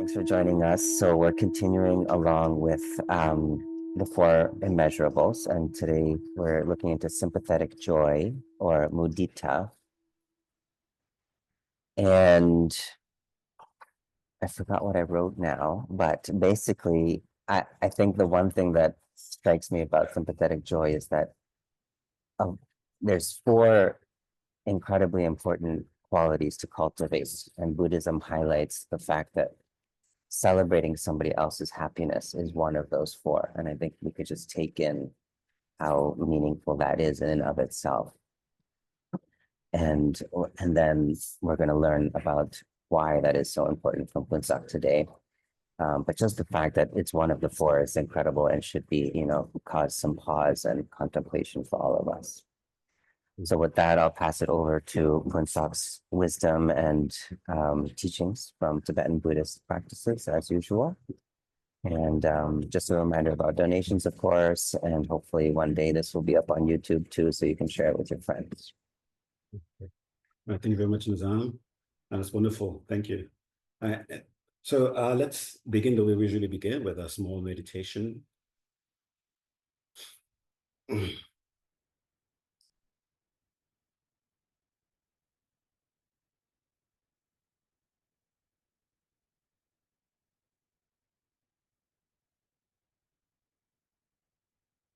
Thanks for joining us. So we're continuing along with the Four Immeasurables, and today we're looking into sympathetic joy or mudita. And I forgot what I wrote now, but basically, I think the one thing that strikes me about sympathetic joy is that there's four incredibly important qualities to cultivate, and Buddhism highlights the fact that celebrating somebody else's happiness is one of those four. And I think we could just take in how meaningful that is in and of itself. And then we're going to learn about why that is so important from Phuntsok today. But just the fact that it's one of the four is incredible and should be, cause some pause and contemplation for all of us. So with that, I'll pass it over to Phuntsok's wisdom and teachings from Tibetan Buddhist practices, as usual. And just a reminder about donations, of course, and hopefully one day this will be up on YouTube too, so you can share it with your friends. Okay. Well, thank you very much, Nizam. That's wonderful. Thank you. So let's begin the way we usually begin, with a small meditation.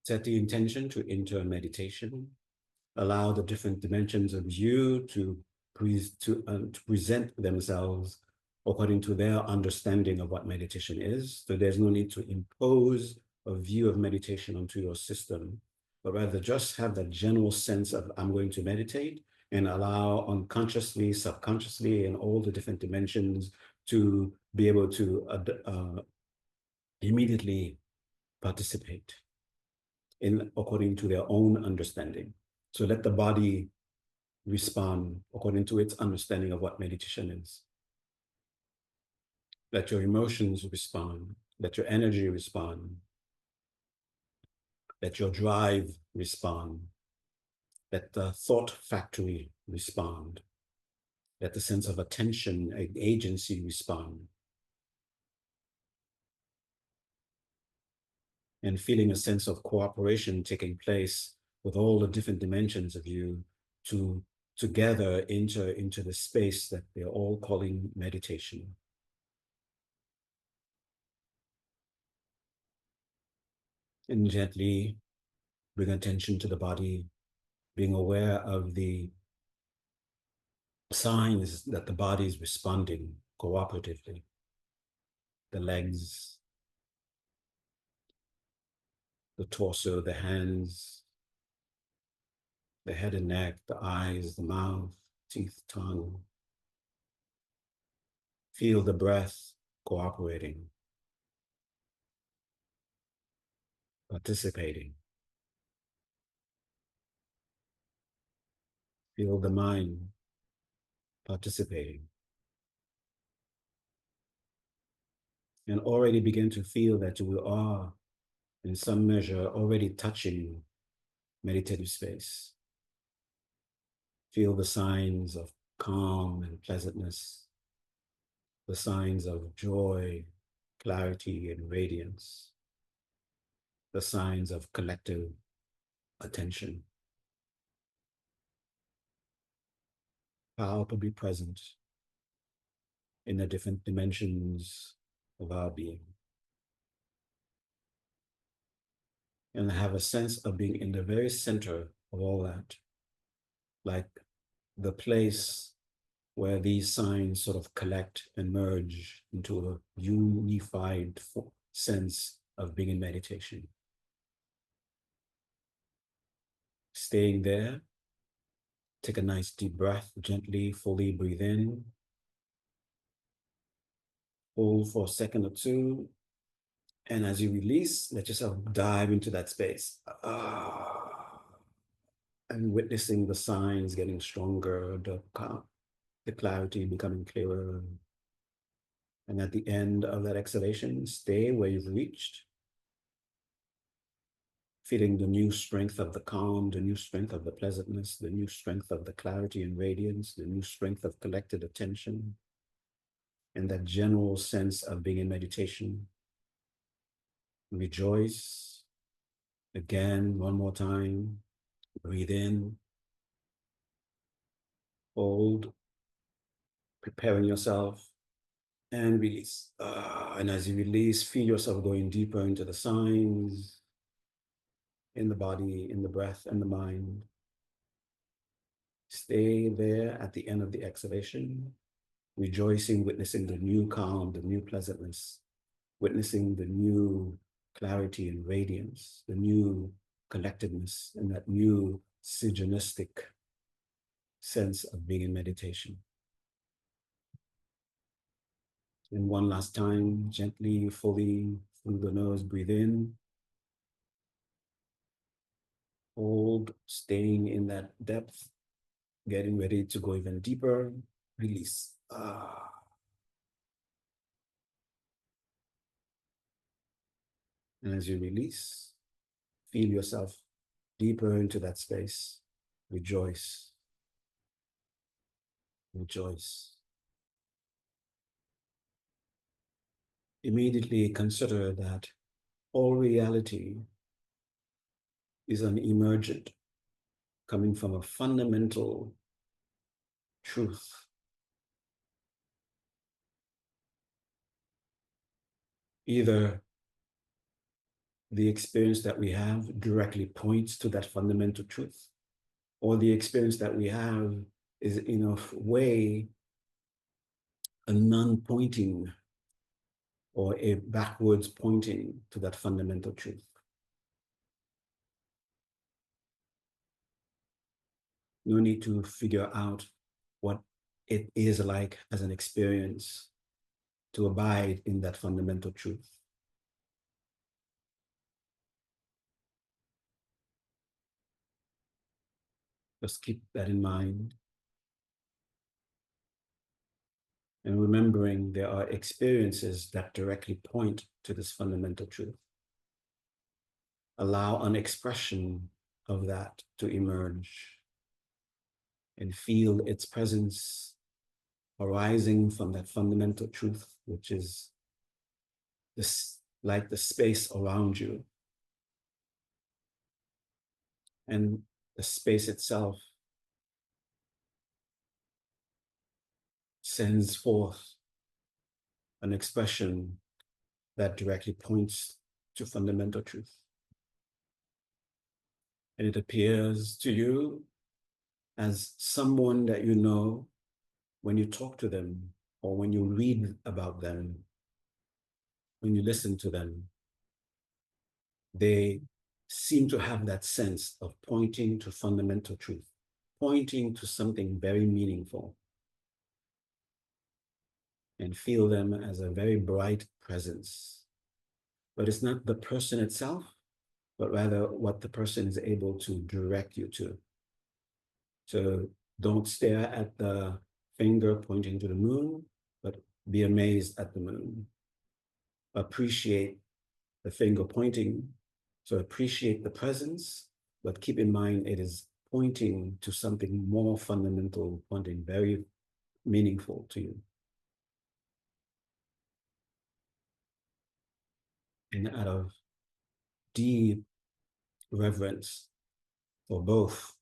Set the intention to enter meditation. Allow the different dimensions of you to present themselves according to their understanding of what meditation is. So there's no need to impose a view of meditation onto your system, but rather just have that general sense of I'm going to meditate, and allow unconsciously, subconsciously, and all the different dimensions to be able to immediately participate according to their own understanding. So let the body respond according to its understanding of what meditation is. Let your emotions respond. Let your energy respond. Let your drive respond. Let the thought factory respond. Let the sense of attention and agency respond. And feeling a sense of cooperation taking place with all the different dimensions of you to together enter into the space that they're all calling meditation. And gently bring attention to the body, being aware of the signs that the body is responding cooperatively. The legs, the torso, the hands, the head and neck, the eyes, the mouth, teeth, tongue. Feel the breath cooperating, participating. Feel the mind participating. And already begin to feel that you are, in some measure, already touching meditative space. Feel the signs of calm and pleasantness, the signs of joy, clarity, and radiance, the signs of collective attention. Palpably present in the different dimensions of our being. And have a sense of being in the very center of all that, like the place where these signs sort of collect and merge into a unified sense of being in meditation. Staying there, take a nice deep breath, gently, fully breathe in. Hold for a second or two. And as you release, let yourself dive into that space. And witnessing the signs getting stronger, the clarity becoming clearer. And at the end of that exhalation, stay where you've reached. Feeling the new strength of the calm, the new strength of the pleasantness, the new strength of the clarity and radiance, the new strength of collected attention. and that general sense of being in meditation. Rejoice. Again, one more time. Breathe in. Hold. Preparing yourself. And release. And as you release, feel yourself going deeper into the signs in the body, in the breath, and the mind. Stay there at the end of the exhalation, rejoicing, witnessing the new calm, the new pleasantness, witnessing the new clarity and radiance, the new collectedness, and that new synergistic sense of being in meditation. And one last time, gently, fully through the nose, breathe in. Hold, staying in that depth, getting ready to go even deeper. Release. And as you release, feel yourself deeper into that space. Rejoice. Rejoice. Immediately consider that all reality is an emergent, coming from a fundamental truth. Either the experience that we have directly points to that fundamental truth, or the experience that we have is in a way a non-pointing or a backwards pointing to that fundamental truth. No need to figure out what it is like as an experience to abide in that fundamental truth. Just keep that in mind. And remembering there are experiences that directly point to this fundamental truth. Allow an expression of that to emerge and feel its presence arising from that fundamental truth, which is this, like the space around you. And the space itself sends forth an expression that directly points to fundamental truth. And it appears to you as someone that you know when you talk to them, or when you read about them, when you listen to them. They seem to have that sense of pointing to fundamental truth, pointing to something very meaningful, and feel them as a very bright presence. But it's not the person itself, but rather what the person is able to direct you to. So don't stare at the finger pointing to the moon, but be amazed at the moon. Appreciate the finger pointing. So appreciate the presence, but keep in mind it is pointing to something more fundamental, something very meaningful to you. And out of deep reverence for both,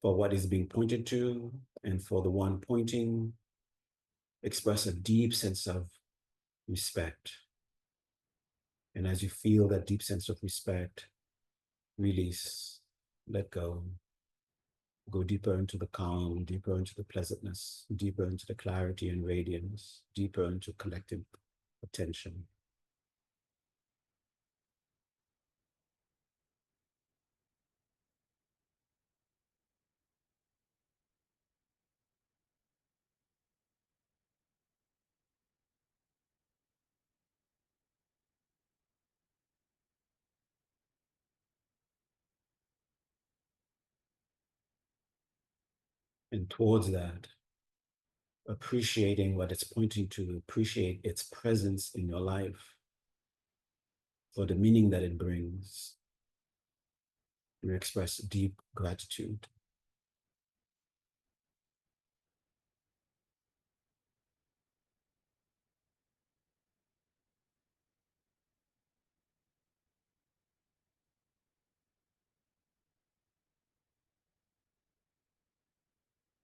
for what is being pointed to and for the one pointing, express a deep sense of respect. And as you feel that deep sense of respect, release, let go. Go deeper into the calm, deeper into the pleasantness, deeper into the clarity and radiance, deeper into collective attention. And towards that, appreciating what it's pointing to, appreciate its presence in your life for the meaning that it brings. You express deep gratitude.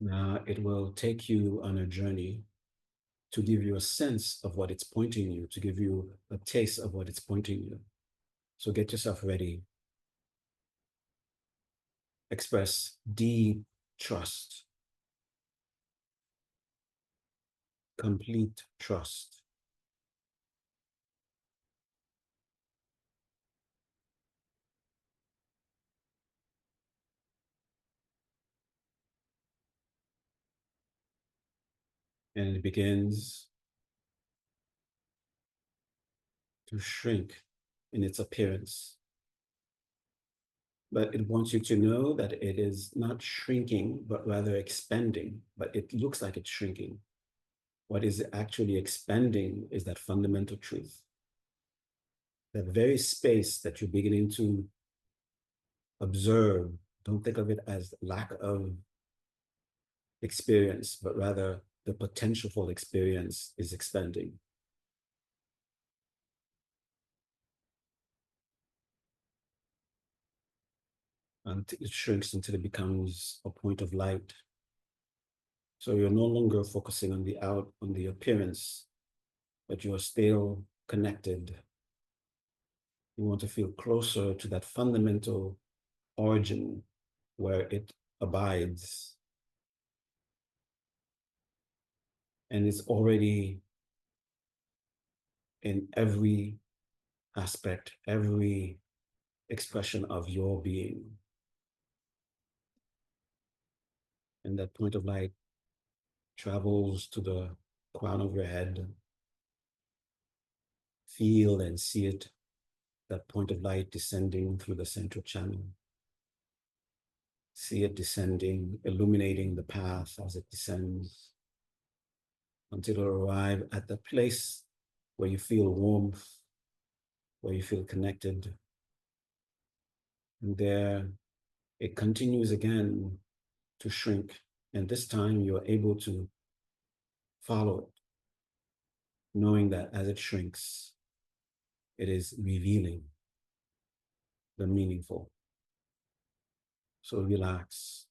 Now it will take you on a journey to give you a sense of what it's pointing you, to give you a taste of what it's pointing you. So get yourself ready. Express deep trust, complete trust. And it begins to shrink in its appearance. But it wants you to know that it is not shrinking, but rather expanding. But it looks like it's shrinking. What is actually expanding is that fundamental truth. That very space that you're beginning to observe, don't think of it as lack of experience, but rather the potential for experience is expanding. And it shrinks until it becomes a point of light. So you're no longer focusing on the appearance, but you are still connected. You want to feel closer to that fundamental origin where it abides and is already in every aspect, every expression of your being. And that point of light travels to the crown of your head. Feel and see it, that point of light descending through the central channel. See it descending, illuminating the path as it descends until it arrives at the place where you feel warmth, where you feel connected. And there it continues again to shrink. And this time you are able to follow it, knowing that as it shrinks, it is revealing the meaningful. So relax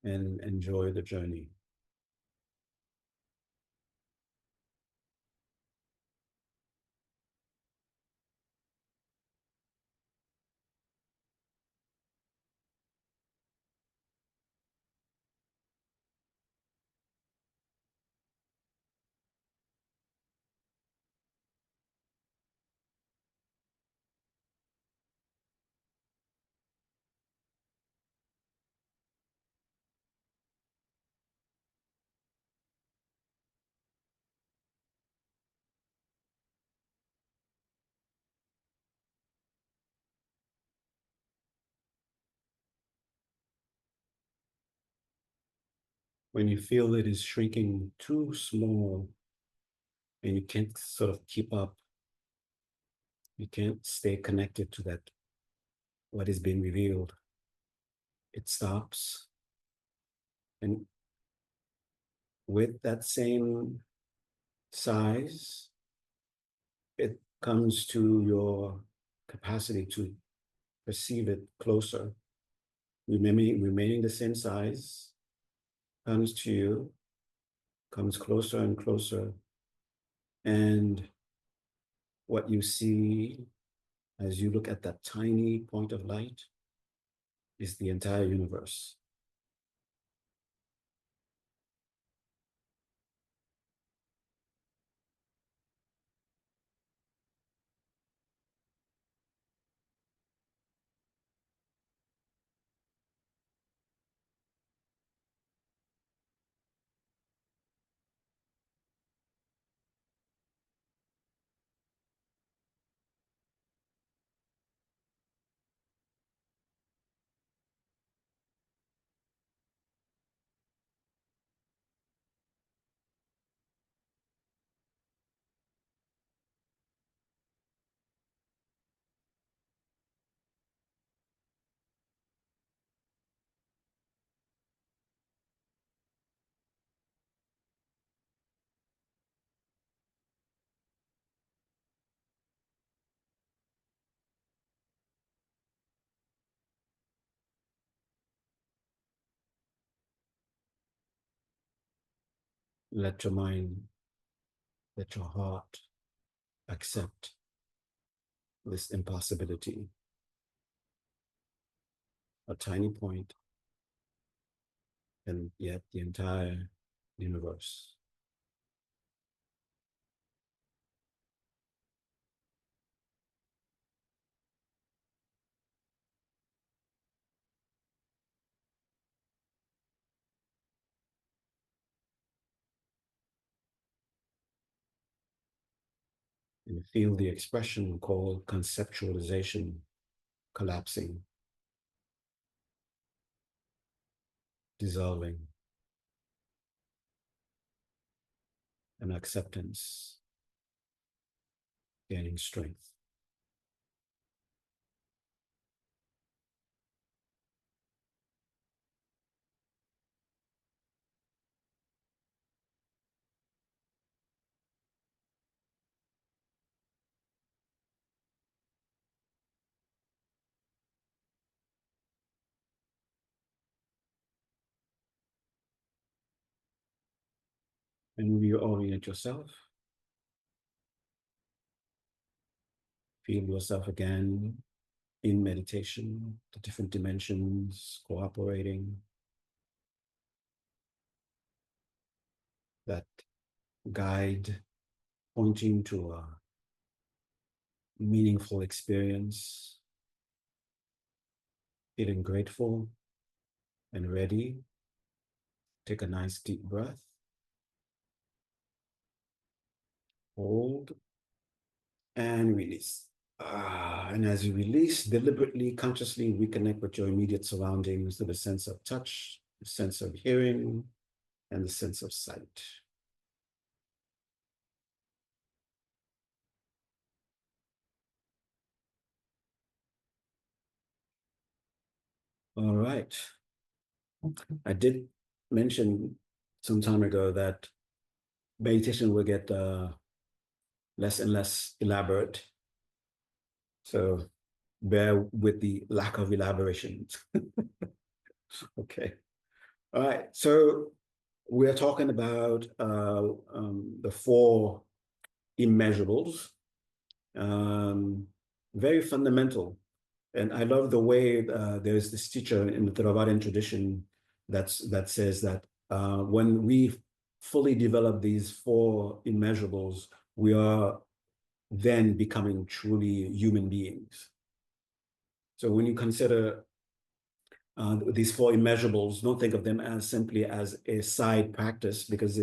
and enjoy the journey. When you feel it is shrinking too small and you can't sort of keep up, you can't stay connected to that, what is being revealed, it stops. And with that same size, it comes to your capacity to perceive it closer. Remaining the same size, comes to you, comes closer and closer. And what you see as you look at that tiny point of light is the entire universe. Let your mind, let your heart accept this impossibility. A tiny point, and yet the entire universe. And feel the expression called conceptualization collapsing, dissolving, and acceptance gaining strength. And reorient yourself. Feel yourself again in meditation, the different dimensions cooperating. That guide pointing to a meaningful experience. Feeling grateful and ready. Take a nice deep breath. Hold and release. And as you release, deliberately, consciously reconnect with your immediate surroundings to the sense of touch, the sense of hearing, and the sense of sight. All right. I did mention some time ago that meditation will get less and less elaborate. So bear with the lack of elaboration. Okay. All right. So we're talking about the four immeasurables, very fundamental. And I love the way there's this teacher in the Theravadan tradition that says that when we fully develop these four immeasurables, we are then becoming truly human beings. So when you consider these four immeasurables, don't think of them as simply as a side practice, because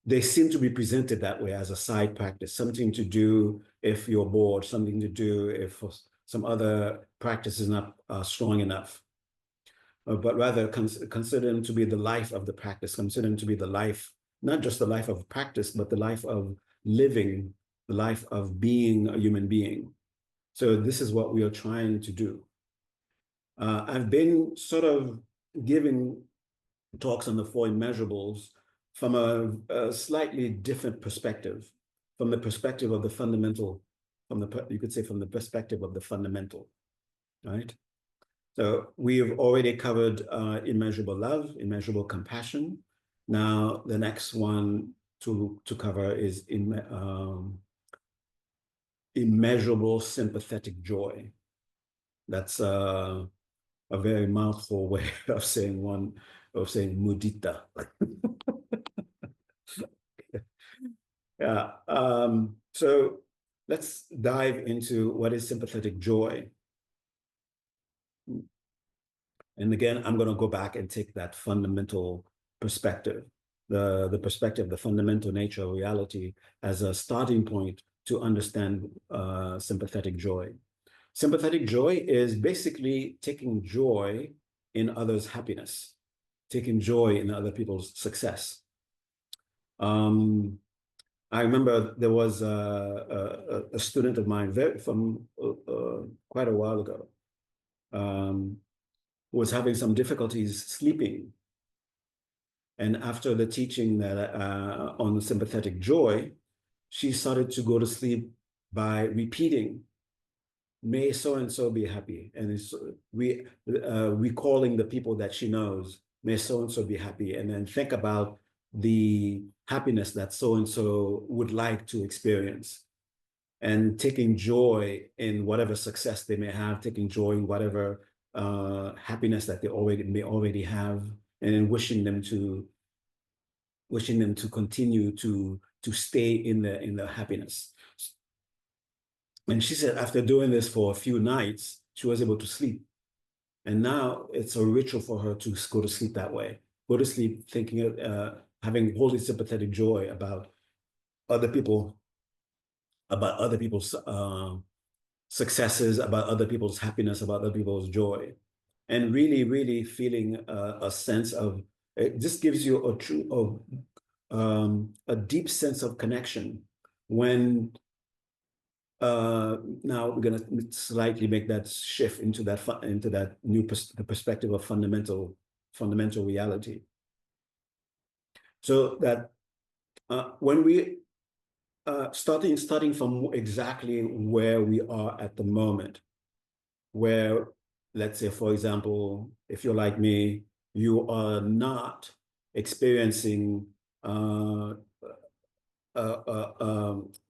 they seem to be presented that way, as a side practice, something to do if you're bored, something to do if some other practice is not strong enough. But rather consider them to be the life of the practice, consider them to be the life, not just the life of practice, but the life of living, the life of being a human being. So this is what we are trying to do. I've been sort of giving talks on the four immeasurables from a slightly different perspective, from the perspective of the fundamental, you could say from the perspective of the fundamental, right? So we've already covered immeasurable love, immeasurable compassion. Now the next one to cover is immeasurable sympathetic joy. That's a very mouthful way of saying mudita. Yeah. So let's dive into what is sympathetic joy. And again, I'm going to go back and take that fundamental perspective, the perspective, the fundamental nature of reality as a starting point to understand sympathetic joy. Sympathetic joy is basically taking joy in others' happiness, taking joy in other people's success. I remember there was a student of mine from quite a while ago, who was having some difficulties sleeping. And after the teaching that on sympathetic joy, she started to go to sleep by repeating, "May so and so be happy," and recalling the people that she knows may so-and-so be happy, and then think about the happiness that so-and-so would like to experience, and taking joy in whatever success they may have, taking joy in whatever happiness that they may already have, and then wishing them to continue to stay in the happiness. And she said after doing this for a few nights, she was able to sleep. And now it's a ritual for her to go to sleep that way. Go to sleep thinking, having holy sympathetic joy about other people, about other people's successes, about other people's happiness, about other people's joy. And really, really feeling a sense of, it just gives you a deep sense of connection when now we're going to slightly make that shift into that new the perspective of fundamental reality. So that when we starting from exactly where we are at the moment, where, let's say, for example, if you're like me, you are not experiencing a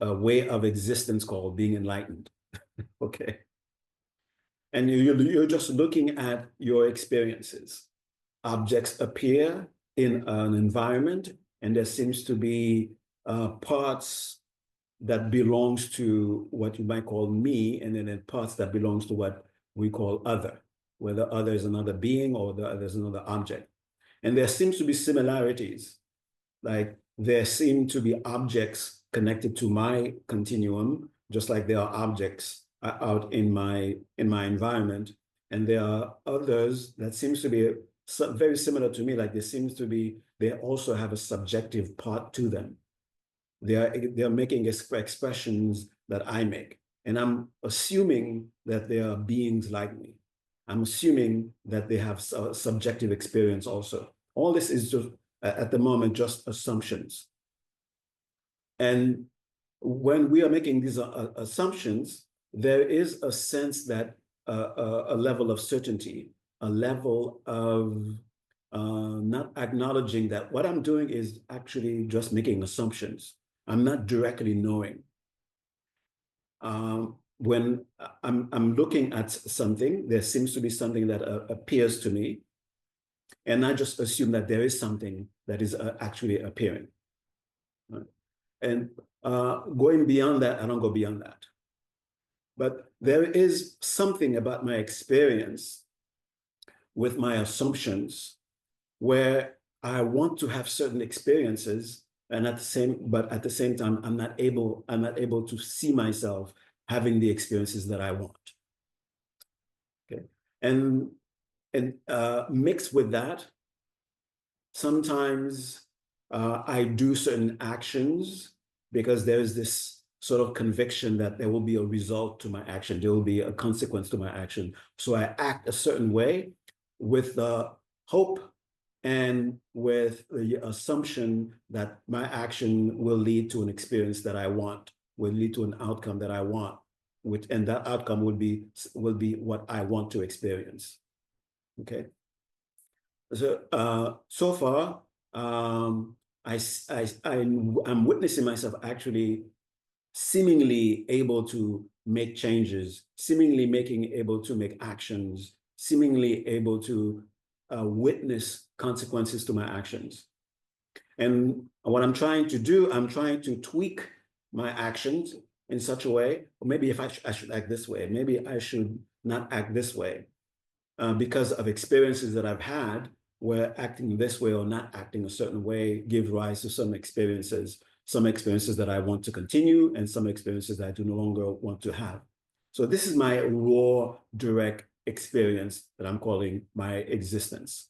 way of existence called being enlightened, okay? And you're just looking at your experiences. Objects appear in an environment, and there seems to be parts that belongs to what you might call me, and then parts that belongs to what we call other, whether other is another being or the other is another object. And there seems to be similarities, like there seem to be objects connected to my continuum, just like there are objects out in my environment. And there are others that seems to be very similar to me, like they also have a subjective part to them. They are making expressions that I make. And I'm assuming that they are beings like me. I'm assuming that they have a subjective experience also. All this is just, at the moment, just assumptions. And when we are making these assumptions, there is a sense that a level of certainty, a level of not acknowledging that what I'm doing is actually just making assumptions. I'm not directly knowing. When I'm looking at something, there seems to be something that appears to me, and I just assume that there is something that is actually appearing. Right? And going beyond that, I don't go beyond that. But there is something about my experience with my assumptions where I want to have certain experiences, and at the same time, I'm not able to see myself having the experiences that I want. Okay, and mixed with that, sometimes I do certain actions because there is this sort of conviction that there will be a result to my action, there will be a consequence to my action. So I act a certain way with the hope and with the assumption that my action will lead to an experience that I want, will lead to an outcome that I want, and that outcome will be what I want to experience. Okay. So so far, I'm witnessing myself actually seemingly able to make changes, seemingly able to make actions, seemingly able to witness consequences to my actions. And what I'm trying to do, I'm trying to tweak my actions in such a way, or maybe if I should act this way, maybe I should not act this way, because of experiences that I've had where acting this way or not acting a certain way give rise to some experiences that I want to continue and some experiences that I do no longer want to have. So this is my raw, direct experience that I'm calling my existence.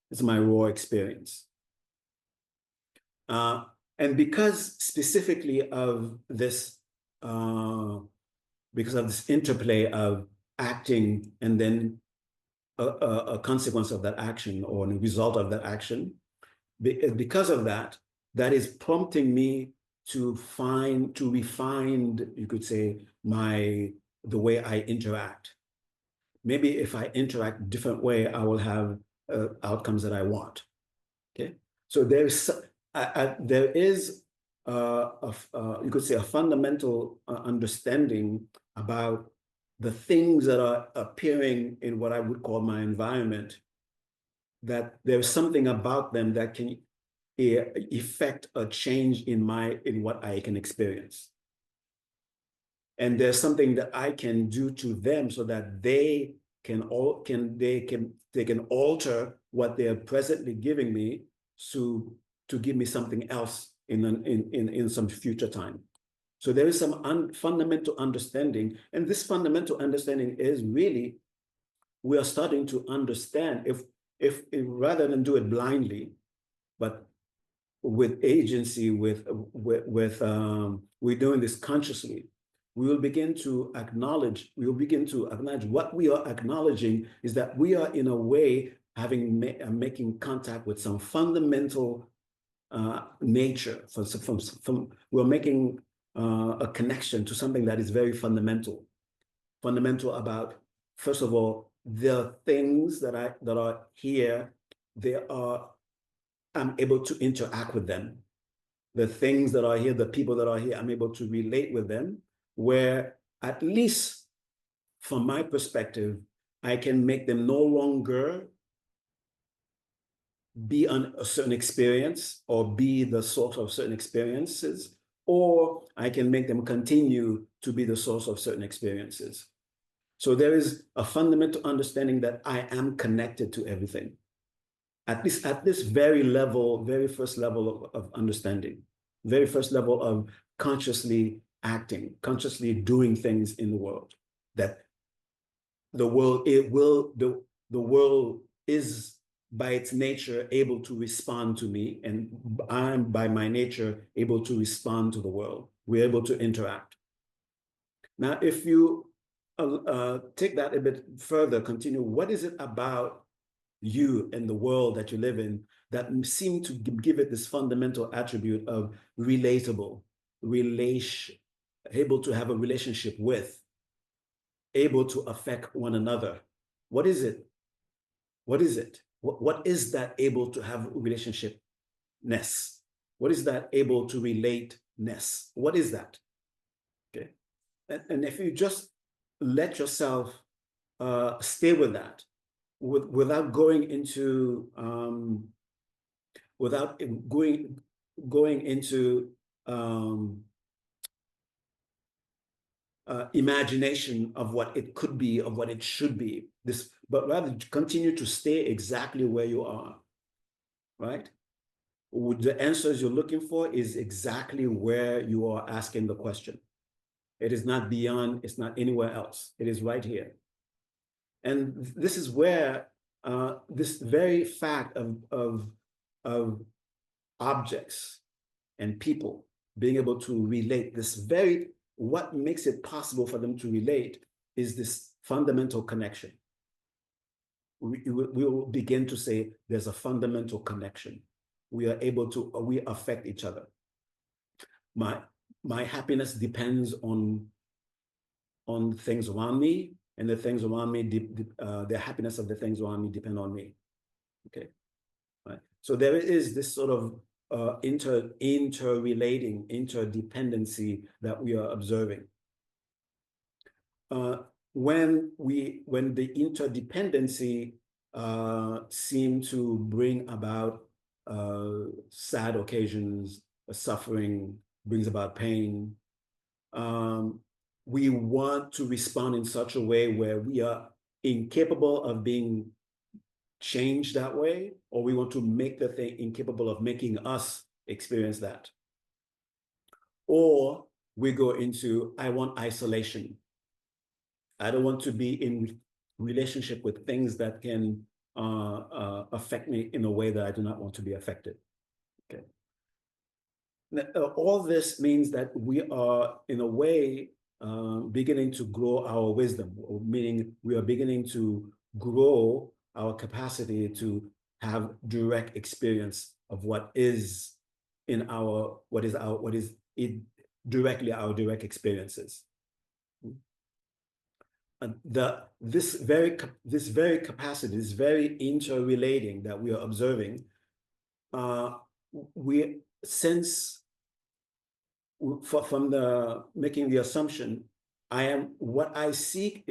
It's my raw experience. And because specifically of this, because of this interplay of acting and then a consequence of that action or a result of that action, because of that, that is prompting me to refine, you could say, the way I interact. Maybe if I interact a different way, I will have outcomes that I want. Okay, so there is you could say a fundamental understanding about the things that are appearing in what I would call my environment, that there's something about them that can effect a change in what I can experience. And there's something that I can do to them so that they can alter what they're presently giving me to give me something else in some future time. So there is some fundamental understanding, and this fundamental understanding is really, we are starting to understand, if rather than do it blindly, but with agency, we're doing this consciously, we will begin to acknowledge what we are acknowledging is that we are in a way making contact with some fundamental nature. We're making a connection to something that is very fundamental about, first of all, the things that are here. I'm able to interact with them. The things that are here, the people that are here, I'm able to relate with them, where, at least from my perspective, I can make them no longer be on a certain experience or be the source of certain experiences, or I can make them continue to be the source of certain experiences. So there is a fundamental understanding that I am connected to everything, at least at this very first level of understanding, very first level of consciously acting, consciously doing things in the world, that the world is by its nature able to respond to me, and I'm by my nature able to respond to the world. We're able to interact. Now, if you take that a bit further, continue, what is it about you and the world that you live in that seem to give it this fundamental attribute of relatable, able to have a relationship with, able to affect one another? What is it? What is it? What is that able to have relationshipness? What is that able to relate-ness? What is that? Okay. And if you just let yourself stay with that, without going into imagination of what it could be, of what it should be, but rather continue to stay exactly where you are, right? The answers you're looking for is exactly where you are asking the question. It is not beyond, it's not anywhere else. It is right here. And this is where this very fact of objects and people being able to relate, what makes it possible for them to relate is this fundamental connection. We will begin to say there's a fundamental connection. We affect each other. My happiness depends on things around me, and the things around me, the happiness of the things around me depend on me. Okay, right. So there is this sort of interrelating, interdependency that we are observing. When the interdependency seem to bring about sad occasions, suffering, brings about pain, we want to respond in such a way where we are incapable of being changed that way, or we want to make the thing incapable of making us experience that. Or we go into, I want isolation. I don't want to be in relationship with things that can affect me in a way that I do not want to be affected. Okay. Now, all this means that we are, in a way, beginning to grow our wisdom, meaning we are beginning to grow our capacity to have direct experience of what is directly our direct experiences. this very capacity, this very interrelating that we are observing, we sense from the making the assumption, what I seek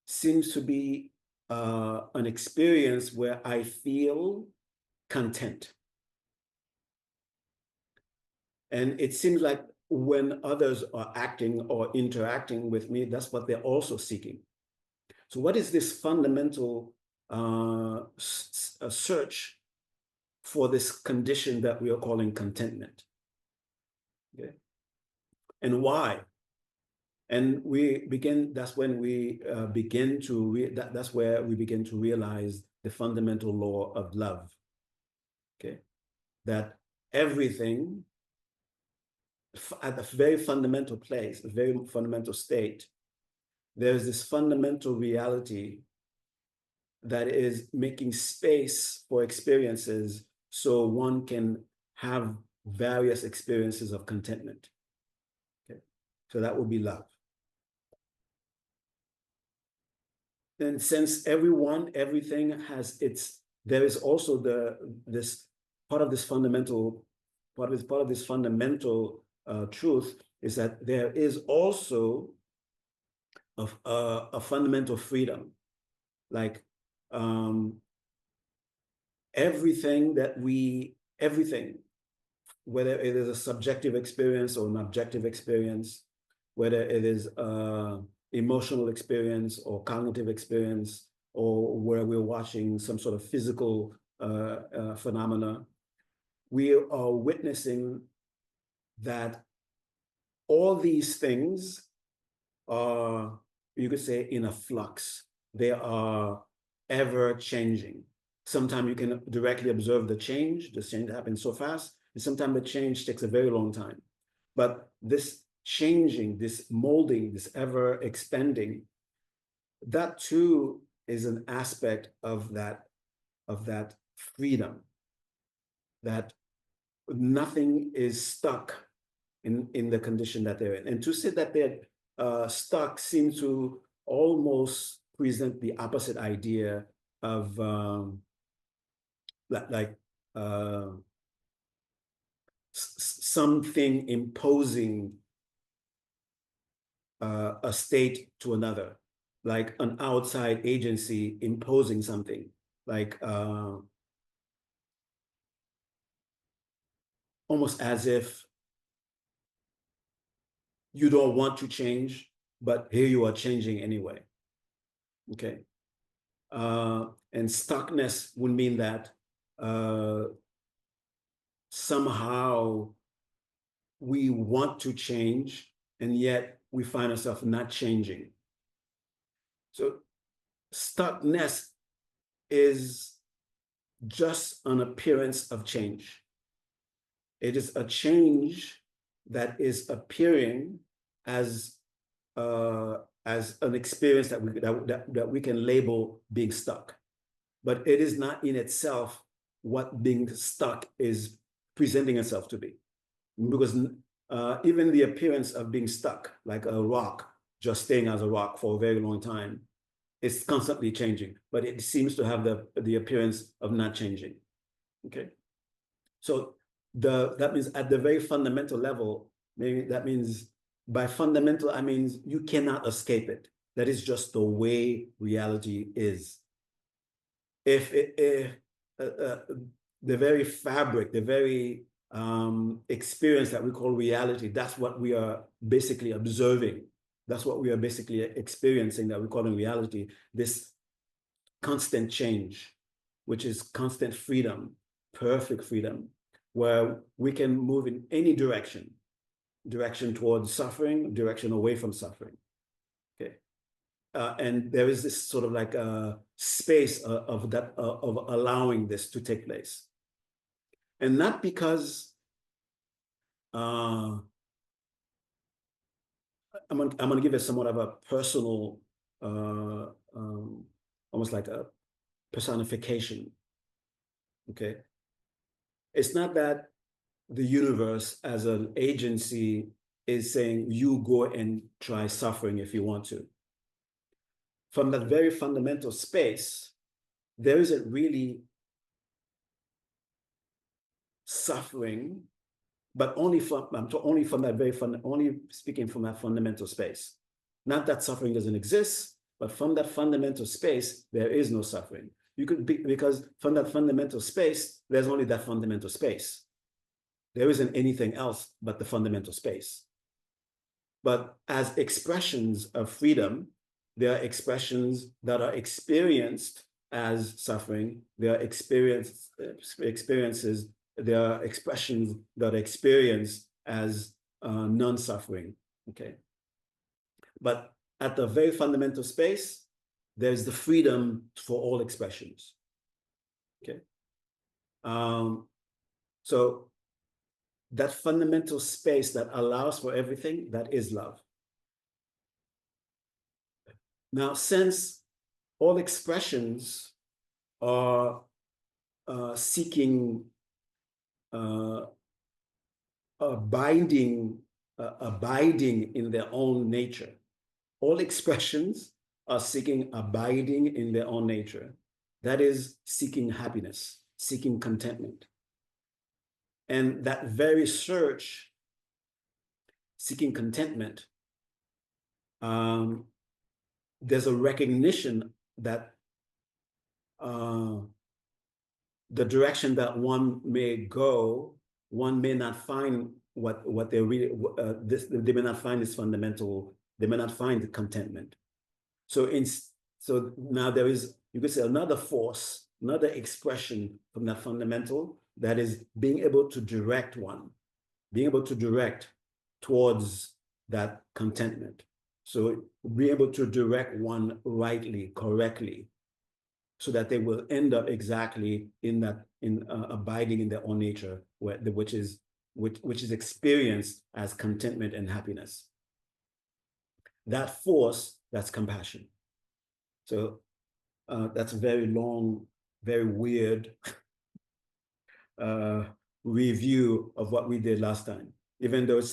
seems to be an experience where I feel content. And it seems like when others are acting or interacting with me, that's what they're also seeking. So what is this fundamental search for this condition that we are calling contentment? Okay. And why? And that's when we begin to, that's where we begin to realize the fundamental law of love. Okay. That everything at a very fundamental place, a very fundamental state, there's this fundamental reality that is making space for experiences so one can have various experiences of contentment. Okay, so that would be love. And since everything has there is also this part of this fundamental truth is that there is also a fundamental freedom, like everything, whether it is a subjective experience or an objective experience, whether it is emotional experience or cognitive experience, or where we're watching some sort of physical phenomena, we are witnessing that all these things are, you could say, in a flux. They are ever changing. Sometimes you can directly observe the change happens so fast, and sometimes the change takes a very long time. But this changing, this molding, this ever expanding, that too is an aspect of that freedom, that nothing is stuck in the condition that they're in. And to say that they're stuck seems to almost present the opposite idea of something imposing a state to another, like an outside agency imposing something, like almost as if you don't want to change, but here you are changing anyway. Okay. And stuckness would mean that somehow we want to change, and yet we find ourselves not changing. So stuckness is just an appearance of change. It is a change that is appearing as an experience that we can label being stuck. But it is not in itself what being stuck is presenting itself to be. Because even the appearance of being stuck, like a rock, just staying as a rock for a very long time, is constantly changing, but it seems to have the appearance of not changing. Okay. So that means at the very fundamental level, maybe that means by fundamental, I mean you cannot escape it. That is just the way reality is. If the very fabric, the very experience that we call reality, that's what we are basically observing. That's what we are basically experiencing, that we call in reality, this constant change, which is constant freedom, perfect freedom, where we can move in any direction towards suffering, direction away from suffering. Okay. And there is this sort of like a space of allowing this to take place. And not because I'm going to give it somewhat of a personal, almost like a personification. Okay. It's not that the universe as an agency is saying you go and try suffering if you want to. From that very fundamental space, there isn't really suffering, but only from only speaking from that fundamental space. Not that suffering doesn't exist, but from that fundamental space, there is no suffering. You could be, because from that fundamental space, there's only that fundamental space. There isn't anything else but the fundamental space. But as expressions of freedom, there are expressions that are experienced as suffering. There are experiences, there are expressions that are experienced as non-suffering, okay? But at the very fundamental space, there's the freedom for all expressions, okay? So that fundamental space that allows for everything, that is love. Now, since all expressions are seeking abiding in their own nature, all expressions are seeking abiding in their own nature. That is seeking happiness, seeking contentment. And that very search, seeking contentment, there's a recognition that the direction that one may go, one may not find what they really, they may not find this fundamental, they may not find the contentment. So now there is, you could say, another force, another expression from that fundamental, that is being able to direct one, being able to direct towards that contentment. So be able to direct one rightly, correctly, so that they will end up exactly in that, abiding in their own nature, which is experienced as contentment and happiness. That force, that's compassion. So that's a very long, very weird review of what we did last time, even though it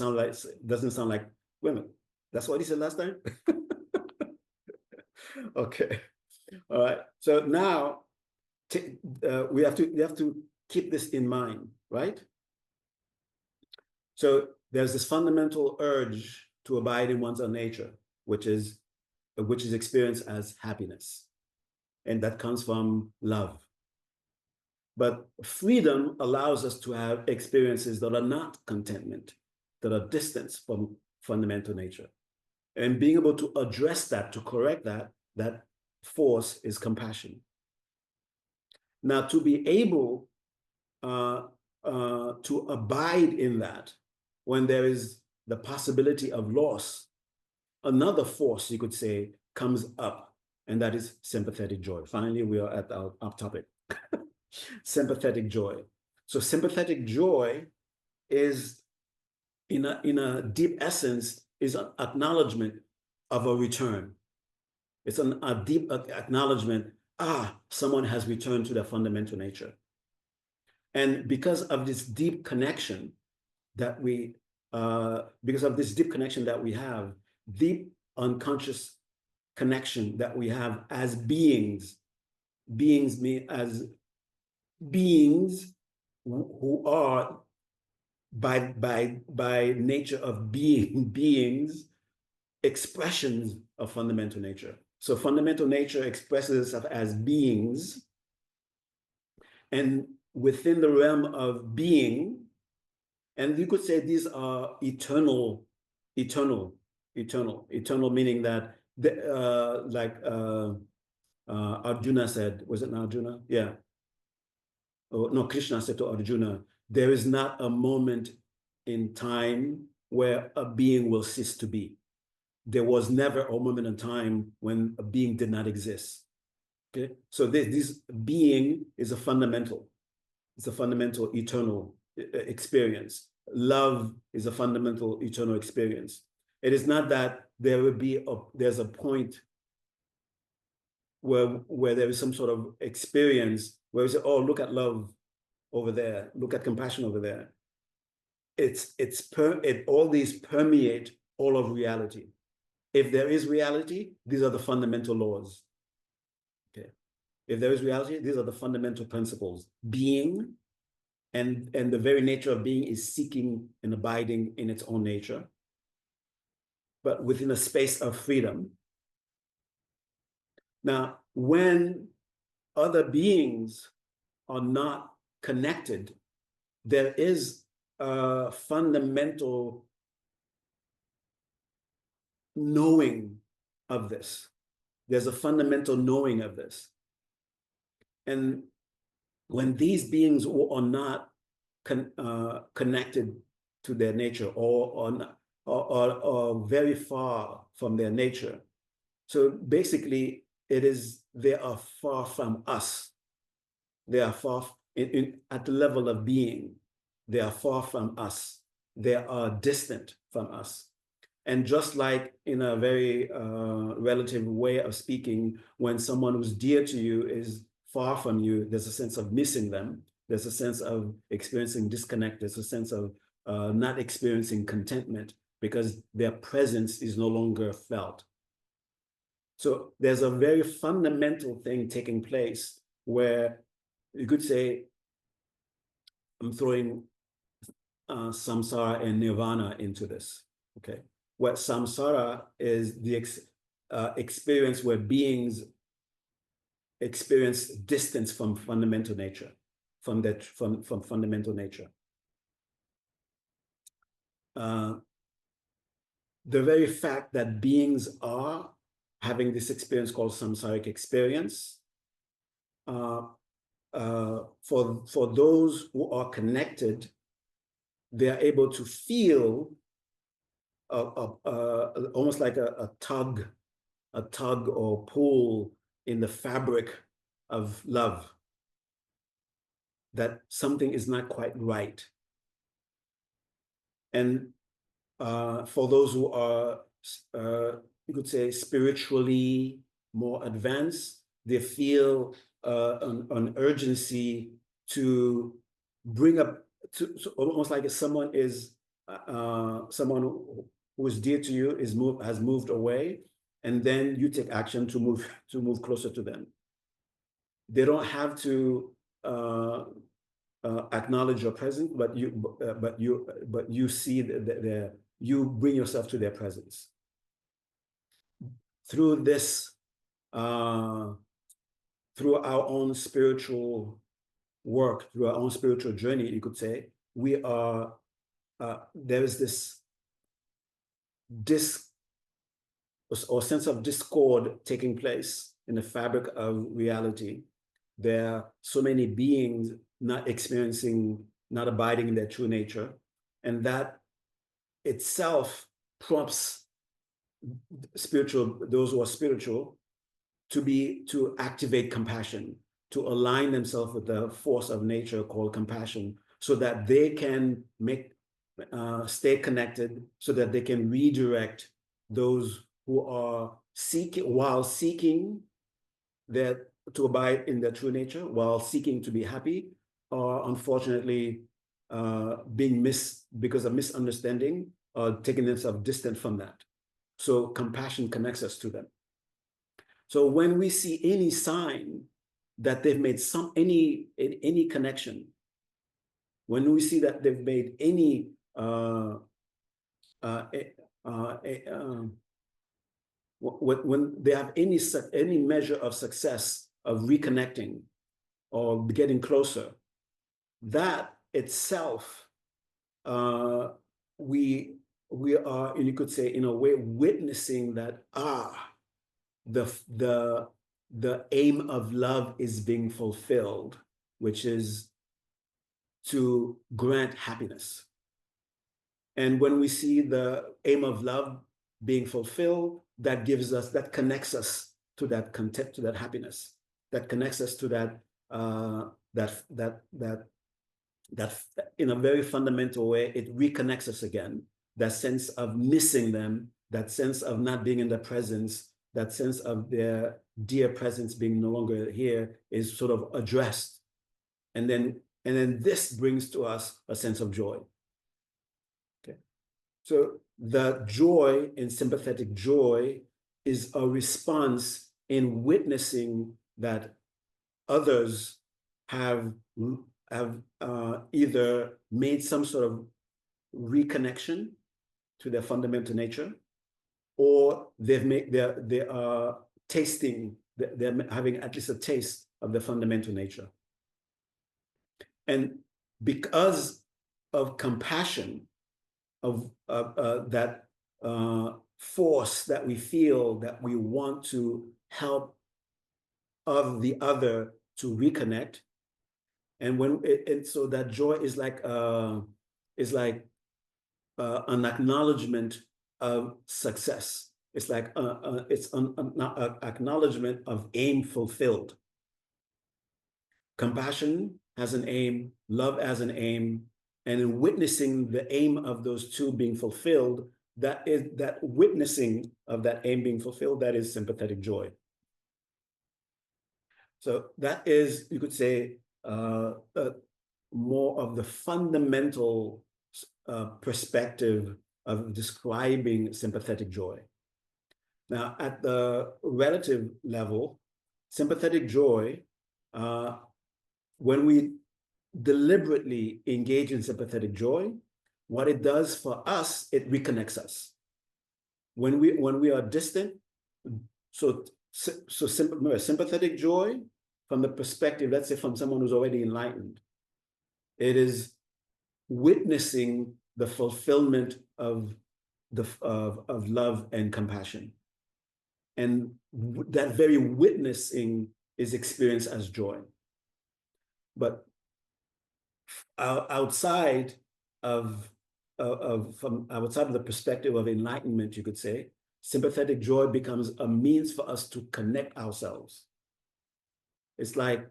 doesn't sound like, wait a minute, that's what he said last time? Okay, all right. So now we have to keep this in mind, right? So there's this fundamental urge to abide in one's own nature, which is experienced as happiness, and that comes from love. But freedom allows us to have experiences that are not contentment, that are distance from fundamental nature. And being able to address that, to correct that force is compassion. Now, to be able to abide in that when there is the possibility of loss, another force, you could say, comes up, and that is sympathetic joy. Finally, we are at our topic. Sympathetic joy. So sympathetic joy is, in a deep essence, is an acknowledgement of a return. It's a deep acknowledgement, someone has returned to their fundamental nature. And because of this deep connection that we have, deep unconscious connection that we have as beings mean as beings who are by nature of beings, expressions of fundamental nature. So fundamental nature expresses itself as beings, and within the realm of being, and you could say these are eternal, meaning that like Arjuna said, was it Arjuna? Yeah. Oh, no, Krishna said to Arjuna, there is not a moment in time where a being will cease to be. There was never a moment in time when a being did not exist. Okay, so this being is a fundamental. It's a fundamental eternal experience. Love is a fundamental eternal experience. It is not that there will be there's a point where there is some sort of experience where we say, oh, look at love over there, look at compassion over there. all these permeate all of reality. If there is reality, these are the fundamental laws. Okay. If there is reality, these are the fundamental principles. Being, and the very nature of being is seeking and abiding in its own nature, but within a space of freedom. Now, when other beings are not connected, there is a fundamental knowing of this. There's a fundamental knowing of this. And when these beings are not connected to their nature, or very far from their nature, so basically they are far from us. They are far at the level of being. They are far from us. They are distant from us. And just like in a very relative way of speaking, when someone who's dear to you is far from you, there's a sense of missing them. There's a sense of experiencing disconnect. There's a sense of not experiencing contentment because their presence is no longer felt. So there's a very fundamental thing taking place where you could say, I'm throwing samsara and nirvana into this, okay? What samsara is the experience where beings experience distance from fundamental nature, from fundamental nature. The very fact that beings are having this experience called samsaric experience, for those who are connected, they are able to feel almost like a tug or pull in the fabric of love, that something is not quite right. And for those who are, you could say, spiritually more advanced, they feel an urgency to bring up, so almost like if someone is someone who is dear to you has moved away, and then you take action to move closer to them. They don't have to acknowledge your presence, but you see you bring yourself to their presence. Through this, through our own spiritual work, through our own spiritual journey, you could say, we are, there is this or sense of discord taking place in the fabric of reality. There are so many beings not experiencing, not abiding in their true nature, and that itself prompts those who are spiritual to activate compassion, to align themselves with the force of nature called compassion, so that they can stay connected, so that they can redirect those who are seeking to abide in their true nature, while seeking to be happy, or unfortunately because of misunderstanding, taking themselves distant from that. So compassion connects us to them. So when we see any sign that they've made any connection, when we see that they've made any when they have any measure of success of reconnecting or getting closer, that itself, we are, and you could say, in a way, witnessing that the aim of love is being fulfilled, which is to grant happiness. And when we see the aim of love being fulfilled, that connects us to that content, to that happiness, that connects us to that in a very fundamental way, it reconnects us again. That sense of missing them, that sense of not being in their presence, that sense of their dear presence being no longer here is sort of addressed. And then this brings to us a sense of joy. So the joy in sympathetic joy is a response in witnessing that others have either made some sort of reconnection to their fundamental nature, or they are tasting, they're having at least a taste of the fundamental nature. And because of compassion, of that force that we feel that we want to help of the other to reconnect, and so that joy is like an acknowledgement of success. It's like it's an acknowledgement of aim fulfilled. Compassion has an aim, love has an aim, and in witnessing the aim of those two being fulfilled, that witnessing of that aim being fulfilled, that is sympathetic joy. So that is, you could say, more of the fundamental perspective of describing sympathetic joy. Now, at the relative level, sympathetic joy, when we deliberately engage in sympathetic joy, what it does for us, it reconnects us. When we are distant, so sympathetic joy, from the perspective, let's say from someone who's already enlightened, it is witnessing the fulfillment of love and compassion. And that very witnessing is experienced as joy. But outside of the perspective of enlightenment, you could say, sympathetic joy becomes a means for us to connect ourselves. It's like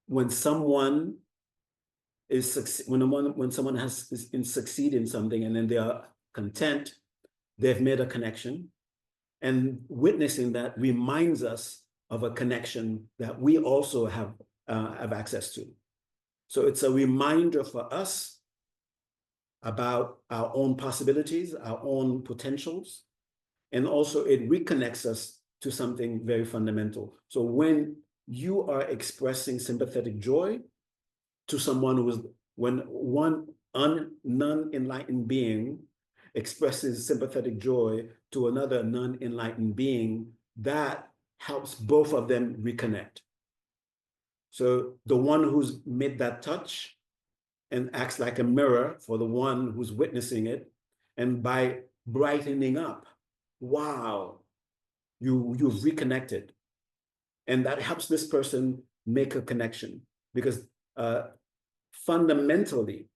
when someone when someone has succeed in something and then they are content, they've made a connection, and witnessing that reminds us of a connection that we also have access to. So it's a reminder for us about our own possibilities, our own potentials, and also it reconnects us to something very fundamental. So when you are expressing sympathetic joy to someone when one non-enlightened being expresses sympathetic joy to another non-enlightened being, that helps both of them reconnect. So the one who's made that touch and acts like a mirror for the one who's witnessing it, and by brightening up, wow, you've reconnected. And that helps this person make a connection, because fundamentally,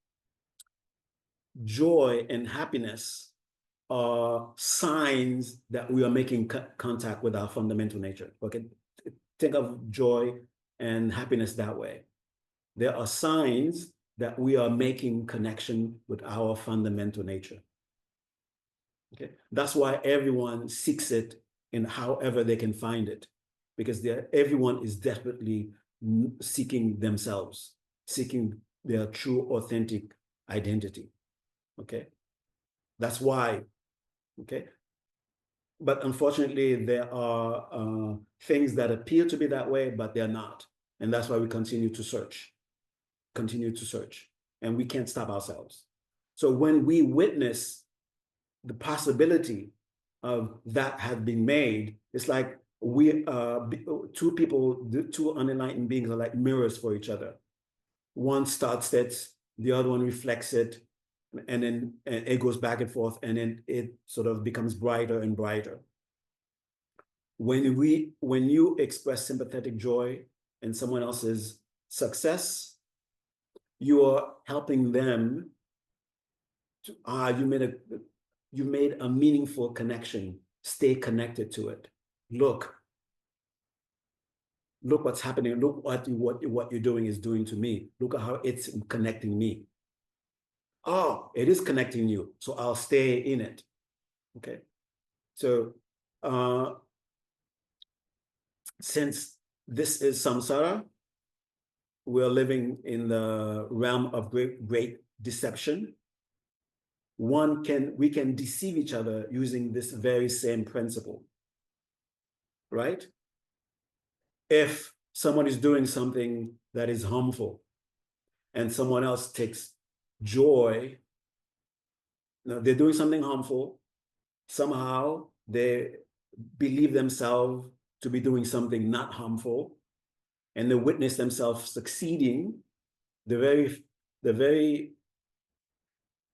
joy and happiness are signs that we are making contact with our fundamental nature. Okay, think of joy and happiness that way. There are signs that we are making connection with our fundamental nature. Okay, that's why everyone seeks it in however they can find it, because everyone is desperately seeking themselves, seeking their true, authentic identity. Okay, that's why. Okay, but unfortunately, there are things that appear to be that way, but they're not, and that's why we continue to search, and we can't stop ourselves. So when we witness the possibility of that have been made, it's like two unenlightened beings are like mirrors for each other. One starts it, the other one reflects it, and then it goes back and forth, and then it sort of becomes brighter and brighter. When you express sympathetic joy in someone else's success, you are helping them to, you made a meaningful connection. Stay connected to it. Look what's happening. Look what you're doing is doing to me. Look at how it's connecting me. Oh, it is connecting you, so I'll stay in it. Okay, so since this is samsara, we're living in the realm of great deception. we can deceive each other using this very same principle, right? If someone is doing something that is harmful and someone else takes joy, they're doing something harmful, somehow they believe themselves to be doing something not harmful, and they witness themselves succeeding. The very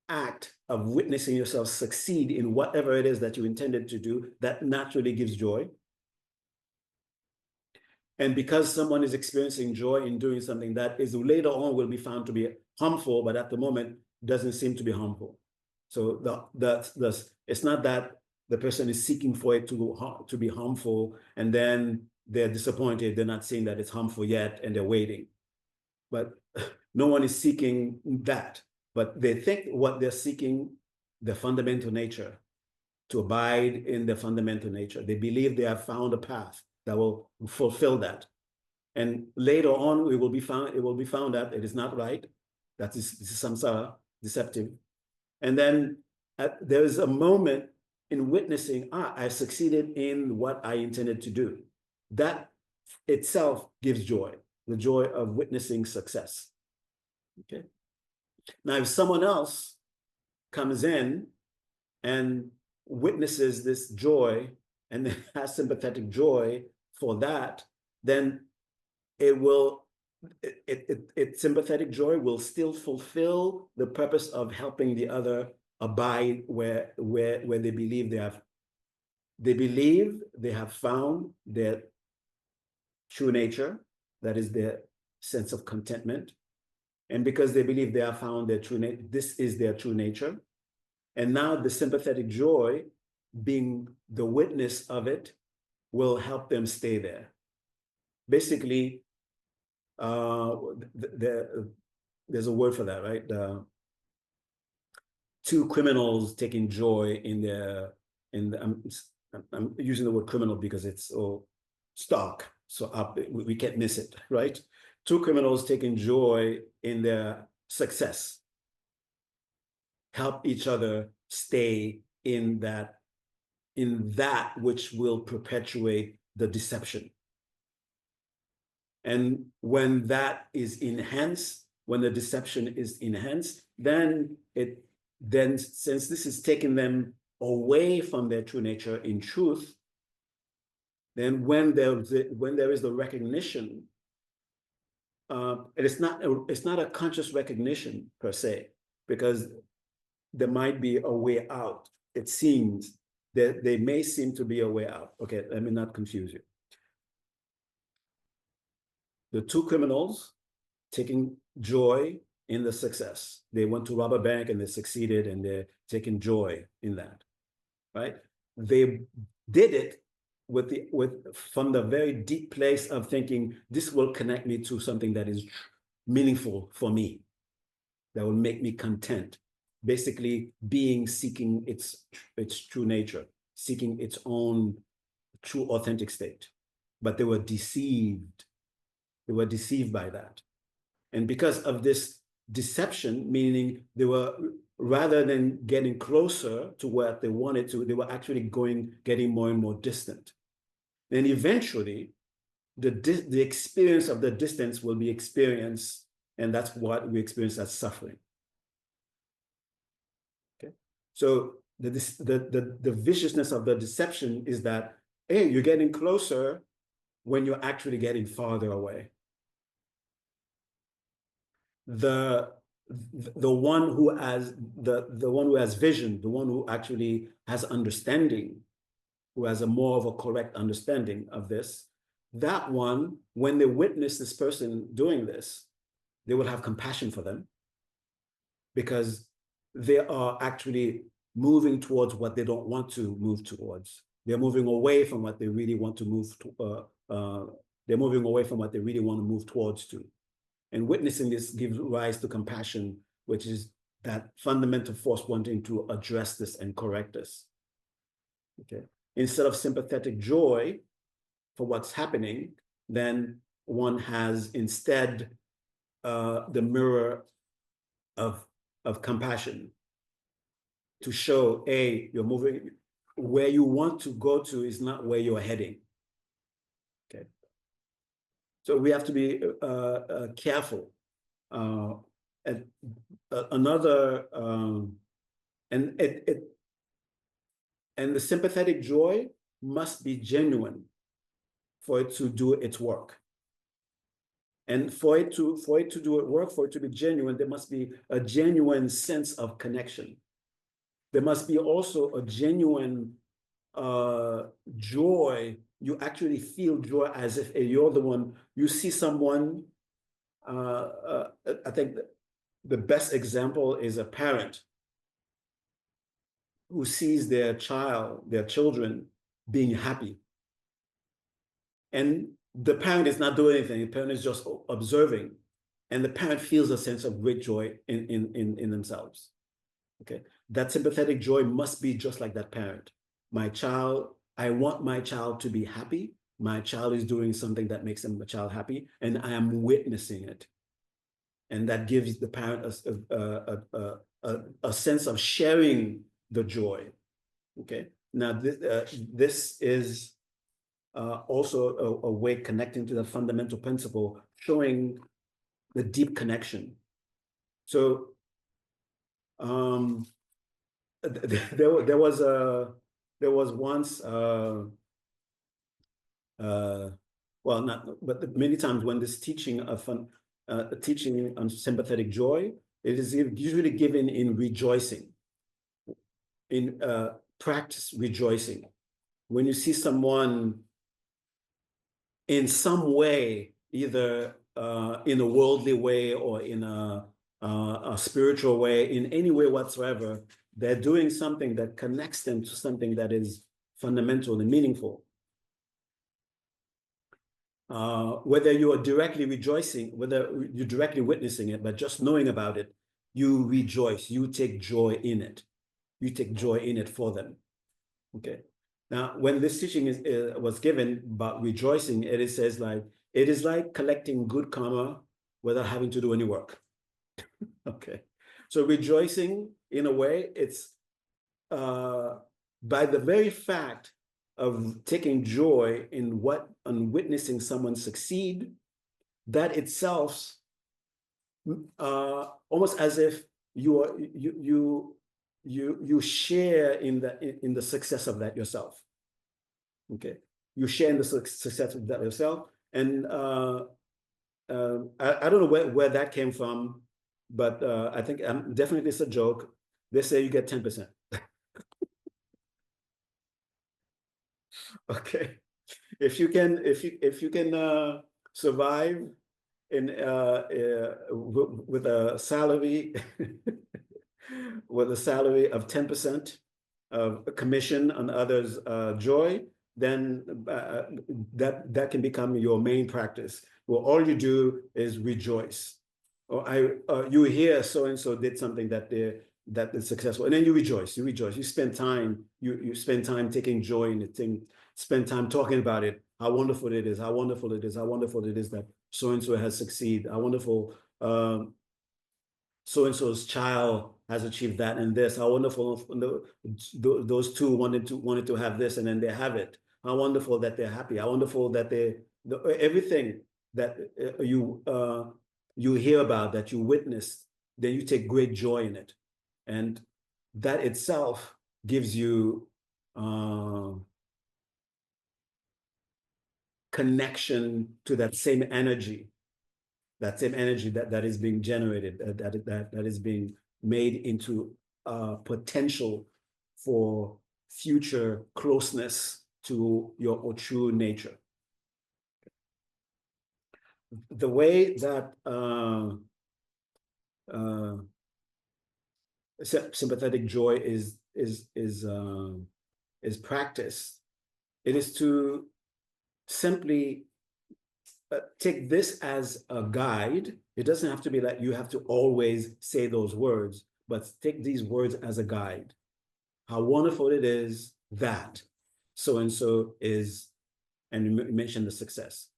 act of witnessing yourself succeed in whatever it is that you intended to do, that naturally gives joy. And because someone is experiencing joy in doing something that is later on will be found to be harmful, but at the moment doesn't seem to be harmful. So it's not that the person is seeking for it to be harmful, and then they're disappointed, they're not seeing that it's harmful yet, and they're waiting. But no one is seeking that. But they think what they're seeking, the fundamental nature, to abide in the fundamental nature. They believe they have found a path that will fulfill that. And later on, it will be found that it is not right. That is samsara, deceptive. And then there is a moment in witnessing, I succeeded in what I intended to do. That itself gives joy, the joy of witnessing success. Okay. Now, if someone else comes in and witnesses this joy and has sympathetic joy for that, then sympathetic joy will still fulfill the purpose of helping the other abide where they believe they have found their true nature, that is their sense of contentment. And because they believe they have found their true nature, this is their true nature. And now the sympathetic joy, being the witness of it, will help them stay there. Basically, there's a word for that, right? Two criminals taking joy I'm using the word criminal because it's so stark, so up, we can't miss it, right? Two criminals taking joy in their success help each other stay in that which will perpetuate the deception. And when that is enhanced, when the deception is enhanced, then since this is taking them away from their true nature in truth, then when there is the recognition, it's not a conscious recognition per se, because there might be a way out. It seems that there may seem to be a way out. Okay, let me not confuse you. The two criminals taking joy in the success. They went to rob a bank and they succeeded, and they're taking joy in that, right? They did it from the very deep place of thinking, this will connect me to something that is meaningful for me, that will make me content. Basically, seeking its true nature, seeking its own true authentic state. But they were deceived. They were deceived by that. And because of this deception, meaning they were, rather than getting closer to what they wanted to, they were actually getting more and more distant. Then eventually, the experience of the distance will be experienced, and that's what we experience as suffering. Okay, so the viciousness of the deception is that, hey, you're getting closer when you're actually getting farther away. The one who has vision, the one who actually has understanding, who has a more of a correct understanding of this, that one, when they witness this person doing this, they will have compassion for them, because they are actually moving towards what they don't want to move towards. They're moving away from what they really want to move to. They're moving away from what they really want to move towards to. And witnessing this gives rise to compassion, which is that fundamental force wanting to address this and correct this. Okay. Instead of sympathetic joy for what's happening, then one has instead the mirror of compassion. to show, A, you're moving, where you want to go to is not where you're heading. Okay. So we have to be careful. And another, and the sympathetic joy must be genuine for it to do its work. And for it to do it work, for it to be genuine, there must be a genuine sense of connection. There must be also a genuine joy. You actually feel joy as if you're the one. You see someone. I think the best example is a parent who sees their children being happy. And the parent is not doing anything. The parent is just observing. And the parent feels a sense of great joy in themselves. Okay. That sympathetic joy must be just like that parent. I want my child to be happy. My child is doing something that makes the child happy, and I am witnessing it. And that gives the parent a sense of sharing the joy. Okay. Now, this is also a way connecting to the fundamental principle, showing the deep connection. So there was once well, not, but many times when this teaching on sympathetic joy, it is usually given in rejoicing, in practice rejoicing. When you see someone in some way, either in a worldly way or in a spiritual way, in any way whatsoever, they're doing something that connects them to something that is fundamental and meaningful. Whether you are directly rejoicing, whether you're directly witnessing it, but just knowing about it, you rejoice, you take joy in it. You take joy in it for them. Okay. Now, when this teaching was given about rejoicing, it says like, it is like collecting good karma without having to do any work. Okay. So rejoicing, in a way, it's by the very fact of taking joy in witnessing someone succeed, that itself, almost as if you share in the success of that yourself. Okay, you share in the success of that yourself, and I don't know where that came from, but I think definitely it's a joke. They say you get 10%. Okay, if you can survive in with a salary with a salary of 10% of a commission on others' joy, then that can become your main practice. Well, all you do is rejoice. Or you hear so and so did something that is successful, and then you rejoice. You spend time. You spend time taking joy in it. Spend time talking about it. How wonderful it is. How wonderful it is. How wonderful it is that so and so has succeeded. How wonderful so and so's child has achieved that and this. How wonderful those two wanted to have this, and then they have it. How wonderful that they're happy. How wonderful that everything that you hear about, that you witnessed, then you take great joy in it, and that itself gives you connection to that same energy that is being generated, that is being made into potential for future closeness to your true nature. The way that sympathetic joy is practiced, it is to simply take this as a guide. It doesn't have to be like you have to always say those words, but take these words as a guide. How wonderful it is that so-and-so is, and you mentioned the success.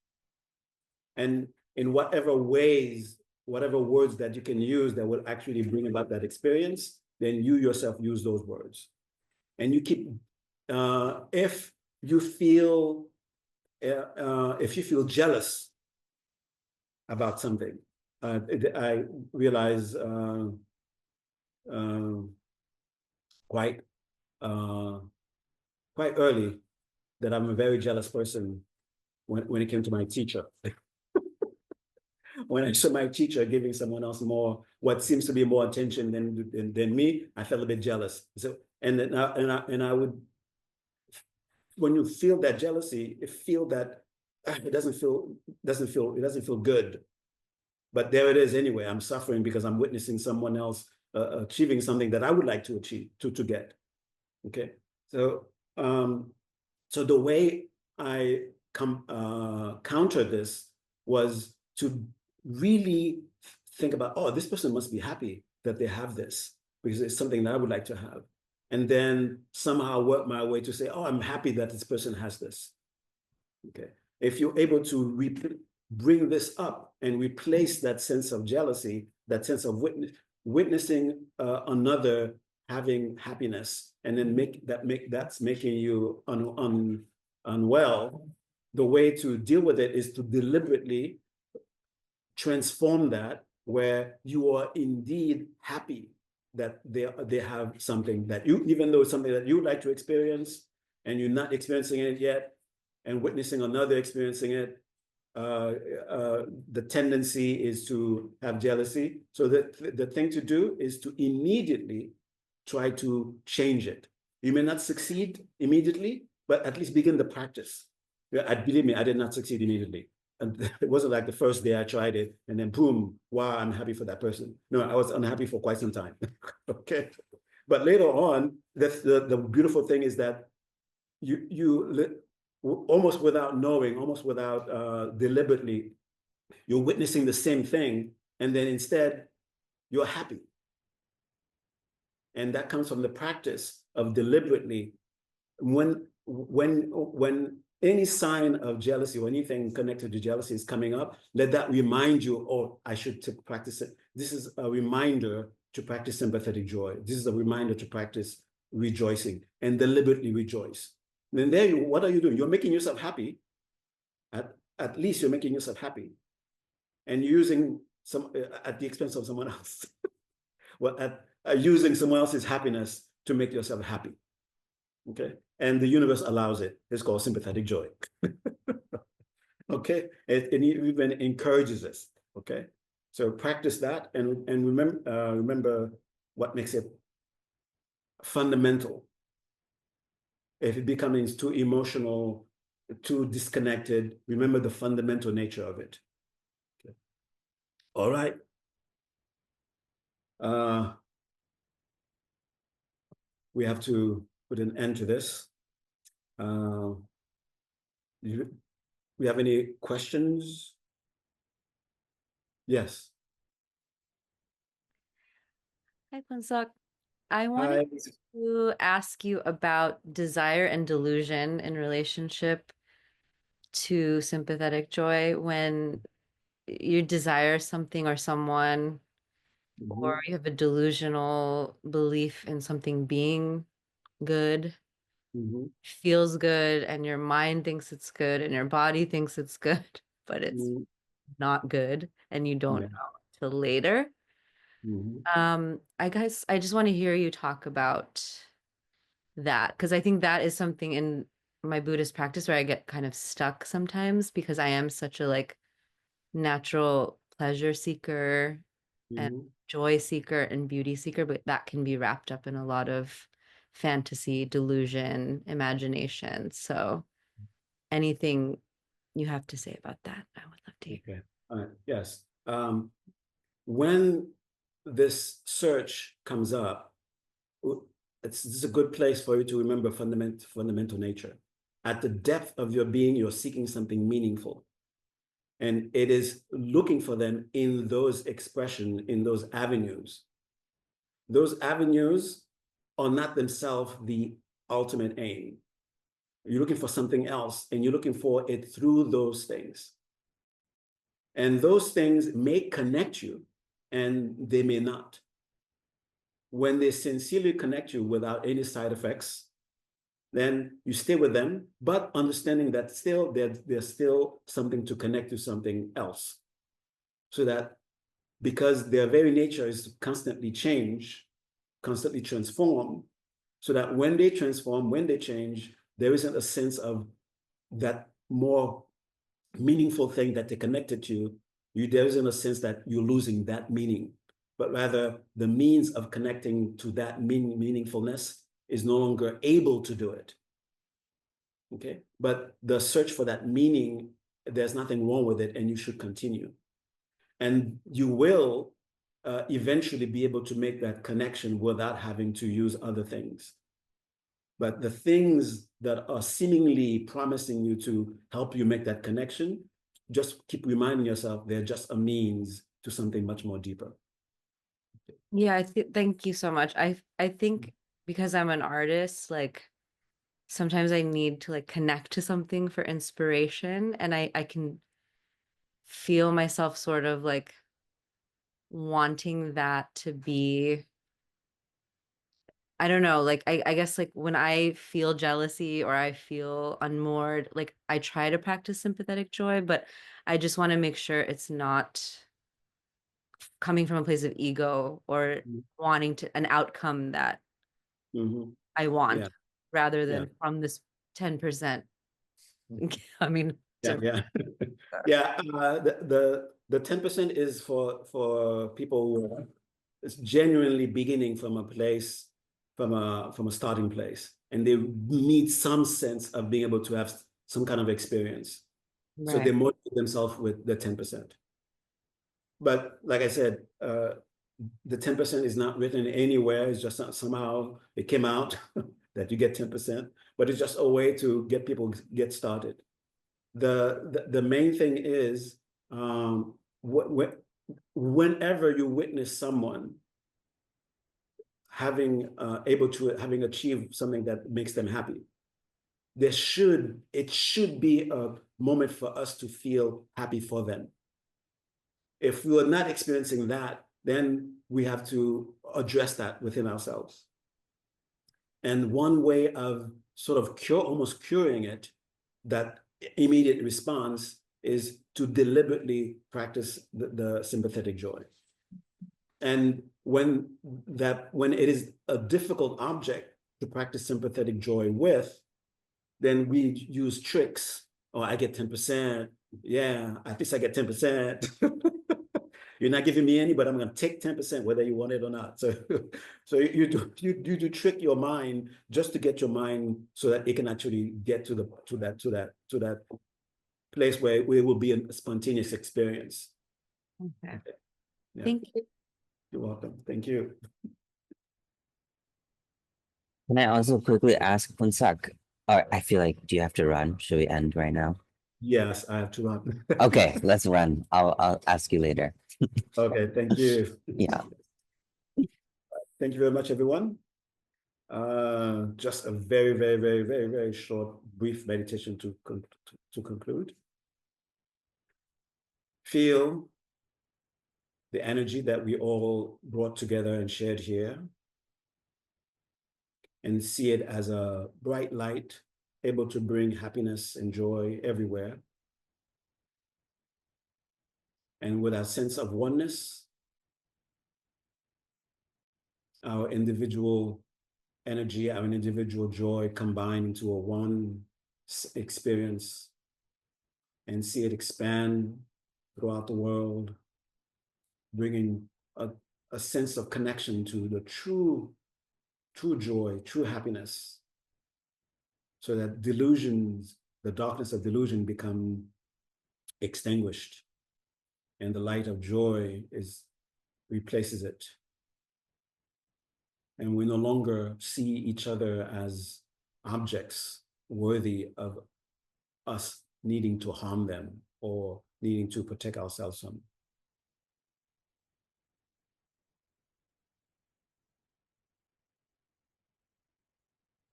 And in whatever ways, whatever words that you can use that will actually bring about that experience, then you yourself use those words. And you keep, if you feel jealous about something, I realize quite early that I'm a very jealous person when it came to my teacher. When I saw my teacher giving someone else more, what seems to be more attention than me, I felt a bit jealous. So, and I would, when you feel that jealousy, it doesn't feel good. But there it is anyway. I'm suffering because I'm witnessing someone else achieving something that I would like to achieve, to get. Okay, so so the way I counter this was to really think about, oh, this person must be happy that they have this, because it's something that I would like to have. And then somehow work my way to say, oh, I'm happy that this person has this. Okay. If you're able to bring this up and replace that sense of jealousy, that sense of witnessing another having happiness, and then that's making you unwell, the way to deal with it is to deliberately transform that, where you are indeed happy that they have something that you, even though it's something that you would like to experience and you're not experiencing it yet, and witnessing another experiencing it, the tendency is to have jealousy. So the thing to do is to immediately try to change it. You may not succeed immediately, but at least begin the practice. Believe me, I did not succeed immediately. And it wasn't like the first day I tried it and then boom, wow, I'm happy for that person. No, I was unhappy for quite some time. Okay. But later on, the beautiful thing is that you almost without knowing, almost without deliberately, you're witnessing the same thing, and then instead you're happy. And that comes from the practice of deliberately, when any sign of jealousy or anything connected to jealousy is coming up, let that remind you, oh, I should practice it. This is a reminder to practice sympathetic joy. This is a reminder to practice rejoicing, and deliberately rejoice. And then what are you doing? You're making yourself happy. At least you're making yourself happy, and using some at the expense of someone else. Well, using someone else's happiness to make yourself happy. Okay, and the universe allows it. It's called sympathetic joy. Okay, it even encourages us. Okay, so practice that, and remember what makes it fundamental. If it becomes too emotional, too disconnected, remember the fundamental nature of it. Okay. All right. We have to put an end to this. We have any questions? Yes. Hi, Phuntsok. I wanted to ask you about desire and delusion in relationship to sympathetic joy. When you desire something or someone, or you have a delusional belief in something being good, feels good, and your mind thinks it's good, and your body thinks it's good, but it's not good, and you don't know till later. I guess I just want to hear you talk about that, because I think that is something in my Buddhist practice where I get kind of stuck sometimes, because I am such a natural pleasure seeker and joy seeker and beauty seeker, but that can be wrapped up in a lot of fantasy, delusion, imagination. So anything you have to say about that, I would love to hear. Okay. All right. Yes. When this search comes up, this is a good place for you to remember fundamental nature. At the depth of your being, you're seeking something meaningful. And it is looking for them in those expressions, in those avenues. Those avenues are not themselves the ultimate aim. You're looking for something else, and you're looking for it through those things. And those things may connect you, and they may not. when they sincerely connect you without any side effects, then you stay with them, but understanding that still there's still something to connect to something else. So that because their very nature is to constantly change, constantly transform, so that when they transform, when they change, there isn't a sense of that more meaningful thing that they connected to. There isn't a sense that you're losing that meaning, but rather the means of connecting to that meaningfulness is no longer able to do it. Okay, but the search for that meaning, there's nothing wrong with it, and you should continue. And you will eventually be able to make that connection without having to use other things. But the things that are seemingly promising you to help you make that connection, just keep reminding yourself they're just a means to something much more deeper. Yeah, thank you so much. I think because I'm an artist, like sometimes I need to like connect to something for inspiration, and I can feel myself sort of like wanting that to be, I don't know, like I guess like when I feel jealousy or I feel unmoored, like I try to practice sympathetic joy, but I just want to make sure it's not coming from a place of ego or wanting to an outcome that I want, Yeah. rather than from this 10%. I mean, Yeah. The 10% is for people who is genuinely beginning from a place, from a starting place, and they need some sense of being able to have some kind of experience. So they right. motivate themselves with the 10%. But like I said, the 10% is not written anywhere. It's just somehow it came out that you get 10%, but it's just a way to get people get started. The main thing is whenever you witness someone having having achieved something that makes them happy, it should be a moment for us to feel happy for them. If we are not experiencing that, then we have to address that within ourselves. And one way of sort of almost curing it, that immediate response, is to deliberately practice the sympathetic joy. And when it is a difficult object to practice sympathetic joy with, then we use tricks. Oh, I get 10%. Yeah, at least I get 10%. You're not giving me any, but I'm going to take 10%, whether you want it or not. So, you do trick your mind just to get your mind so that it can actually get to that place where it will be a spontaneous experience. Okay. Yeah. Thank you. You're welcome. Thank you. Can I also quickly ask Phuntsok, or I feel like, do you have to run? Should we end right now? Yes, I have to run. Okay, let's run. I'll ask you later. Okay, thank you. Yeah. Thank you very much, everyone. Just a very, very, very, very, very short, brief meditation to conclude. Feel the energy that we all brought together and shared here, and see it as a bright light, able to bring happiness and joy everywhere. And with our sense of oneness, our individual energy, our individual joy combine into a one experience, and see it expand throughout the world, bringing a sense of connection to the true joy, true happiness, so that delusions, the darkness of delusion, become extinguished, and the light of joy replaces it. And we no longer see each other as objects worthy of us needing to harm them or needing to protect ourselves from.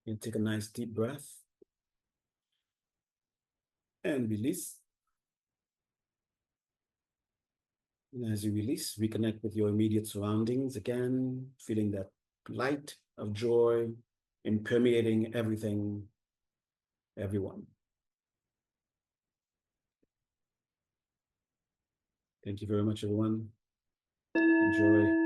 You take a nice deep breath and release. And as you release, reconnect with your immediate surroundings again, feeling that light of joy in permeating everything, everyone. Thank you very much, everyone. Enjoy.